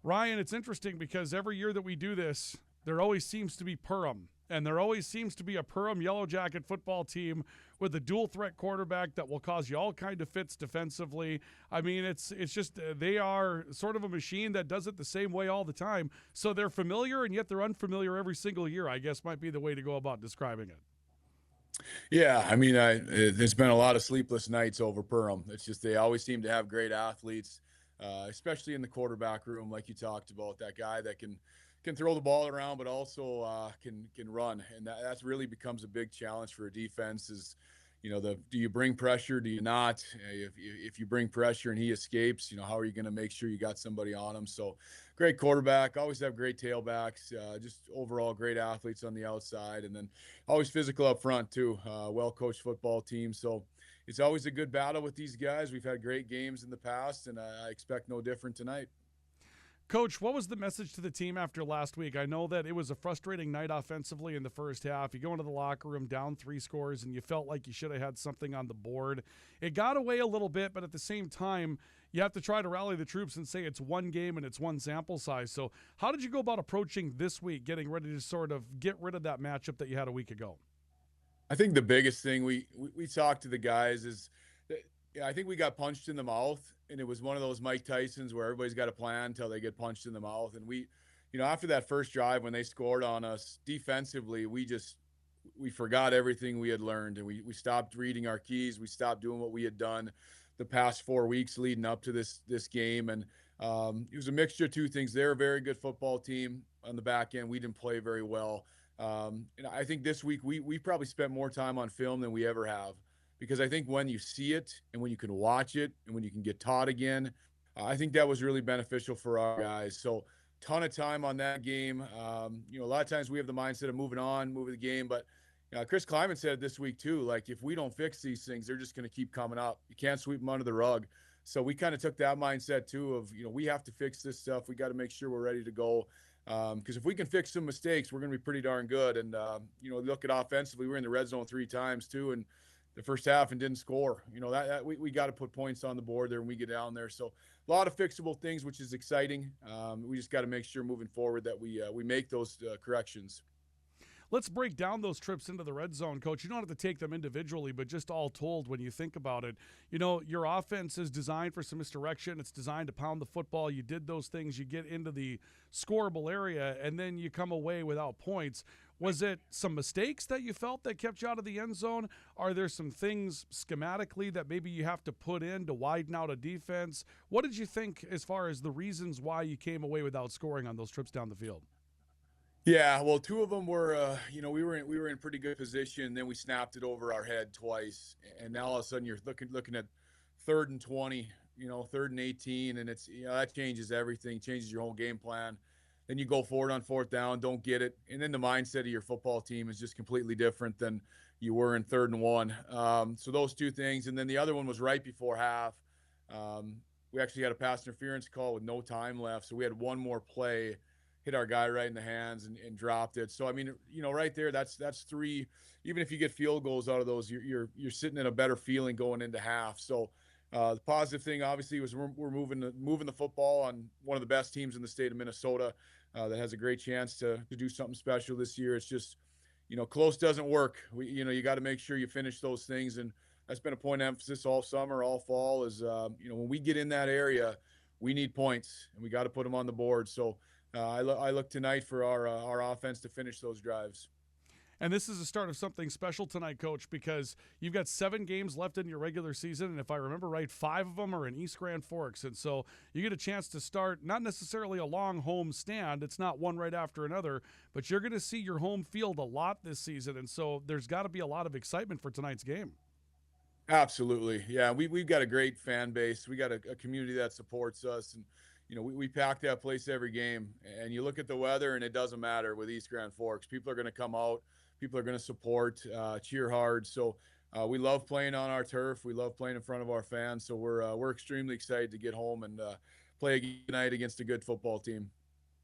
Ryan, it's interesting because every year that we do this, there always seems to be Perham. And there always seems to be a Perham Yellow Jacket football team with a dual threat quarterback that will cause you all kind of fits defensively. I mean, it's just they are sort of a machine that does it the same way all the time. So they're familiar and yet they're unfamiliar every single year, I guess might be the way to go about describing it. Yeah, I mean, there's been a lot of sleepless nights over Perham. It's just they always seem to have great athletes, especially in the quarterback room, like you talked about. That guy that can throw the ball around, but also can run, and that's really becomes a big challenge for a defense. Is the do you bring pressure? Do you not? If you bring pressure and he escapes, how are you going to make sure you got somebody on him? So, great quarterback. Always have great tailbacks. Just overall great athletes on the outside, and then always physical up front too. Well coached football team. So it's always a good battle with these guys. We've had great games in the past, and I expect no different tonight. Coach, what was the message to the team after last week? I know that it was a frustrating night offensively in the first half. You go into the locker room down 3 scores and you felt like you should have had something on the board. It got away a little bit, but at the same time, you have to try to rally the troops and say it's one game and it's one sample size. So how did you go about approaching this week, getting ready to sort of get rid of that matchup that you had a week ago? I think the biggest thing we talked to the guys is that, yeah, I think we got punched in the mouth, and it was one of those Mike Tysons where everybody's got a plan until they get punched in the mouth. And after that first drive when they scored on us defensively, we forgot everything we had learned, and we stopped reading our keys. We stopped doing what we had done the past 4 weeks leading up to this game, and it was a mixture of two things. They're a very good football team on the back end. We didn't play very well. And I think this week we probably spent more time on film than we ever have, because I think when you see it and when you can watch it and when you can get taught again, I think that was really beneficial for our guys. So ton of time on that game. A lot of times we have the mindset of moving the game, but Chris Kleiman said this week too, like if we don't fix these things, they're just going to keep coming up. You can't sweep them under the rug. So we kind of took that mindset too of, we have to fix this stuff. We got to make sure we're ready to go. Because if we can fix some mistakes, we're going to be pretty darn good. And, look at offensively, we were in the red zone 3 times too, and the first half and didn't score. We got to put points on the board there when we get down there. So a lot of fixable things, which is exciting. We just got to make sure moving forward that we make those corrections. Let's break down those trips into the red zone, Coach. You don't have to take them individually, but just all told, when you think about it, your offense is designed for some misdirection. It's designed to pound the football. You did those things. You get into the scoreable area, and then you come away without points. Was it some mistakes that you felt that kept you out of the end zone? Are there some things schematically that maybe you have to put in to widen out a defense? What did you think as far as the reasons why you came away without scoring on those trips down the field? Yeah, well, 2 of them were, we were in pretty good position. Then we snapped it over our head twice, and now all of a sudden you're looking at 3rd and 20, 3rd and 18, and it's that changes everything, changes your whole game plan. Then you go forward on 4th down, don't get it, and then the mindset of your football team is just completely different than you were in 3rd and 1. So those 2 things, and then the other one was right before half. We actually had a pass interference call with no time left, so we had one more play, hit our guy right in the hands and dropped it. So I mean, right there, that's 3. Even if you get field goals out of those, you're sitting in a better feeling going into half. So the positive thing, obviously, was we're moving the football on one of the best teams in the state of Minnesota that has a great chance to do something special this year. It's just, close doesn't work. You got to make sure you finish those things, and that's been a point of emphasis all summer, all fall. Is when we get in that area, we need points and we got to put them on the board. So I look tonight for our offense to finish those drives. And this is the start of something special tonight, Coach, because you've got 7 games left in your regular season, and if I remember right, 5 of them are in East Grand Forks. And so you get a chance to start not necessarily a long home stand. It's not one right after another, but you're going to see your home field a lot this season. And so there's got to be a lot of excitement for tonight's game. Absolutely. Yeah, we've got a great fan base. We got a community that supports us, and we pack that place every game. And you look at the weather, and it doesn't matter with East Grand Forks. People are going to come out. People are going to support, cheer hard. So we love playing on our turf. We love playing in front of our fans. So we're extremely excited to get home and play tonight against a good football team.